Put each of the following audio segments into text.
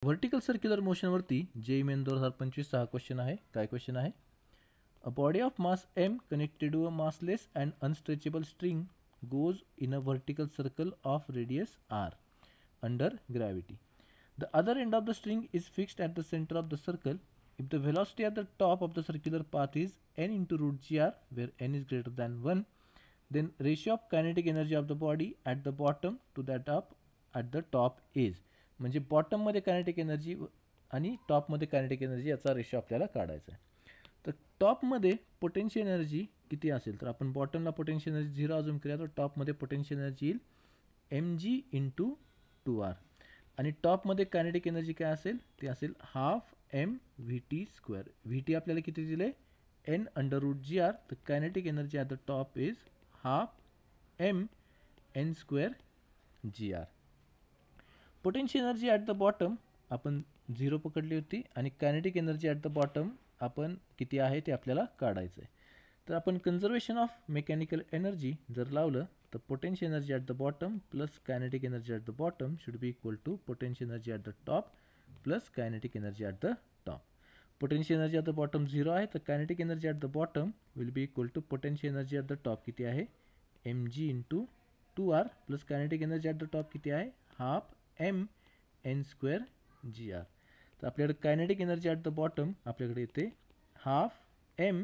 Vertical circular मोशनवरती JEE main 2025 हा question आहे. काय क्वेश्चन आहे? A body of mass m connected to a massless and unstretchable string goes in a vertical circle of radius r under gravity. The other end of the string is fixed at the center of the circle. If the velocity at the top of the circular path is n into root gr, where n is greater than 1, then ratio of kinetic energy of the body at the bottom to that of at the top is. म्हणजे बॉटममध्ये kinetic energy आणि टॉपमध्ये kinetic energy याचा ratio आपल्याला काढायचा आहे. तर टॉपमध्ये potential energy किती असेल, तर आपण बॉटमला पोटेन्शियल एनर्जी 0 अजून केल्या तर टॉपमध्ये पोटेन्शियल एनर्जी येईल mg इंटू 2r आणि टॉपमध्ये कायनेटिक एनर्जी काय असेल, ते असेल half m vt square. vt आपल्याला किती दिले, n under root g r. तर kinetic energy at the top is half m n square g r. Potential energy at the bottom आपण 0 पकडली होती आणि kinetic energy at the bottom आपण किती आहे ते आपल्याला काढायचं आहे. तर आपण कन्झर्वेशन ऑफ मेकॅनिकल एनर्जी जर लावलं तर potential energy at the bottom plus kinetic energy at the bottom should be equal to potential energy at the top plus kinetic energy at the top. Potential energy at the bottom 0 आहे, तर kinetic energy at the bottom will be equal to potential energy at the top किती आहे mg into 2r plus kinetic energy at the top किती आहे half m n square g r. तर आपल्याकडे kinetic energy at the bottom आपल्याकडे येते half m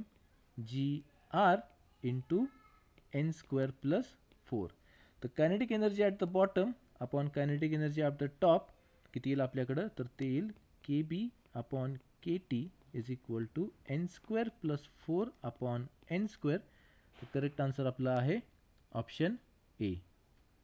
g r into n square plus 4. तर kinetic energy at the bottom upon kinetic energy at the top किती येईल आपल्याकडं, तर ते येईल kb upon kt is equal to n square plus 4 upon n square. तर correct answer आपला आहे ऑप्शन ए.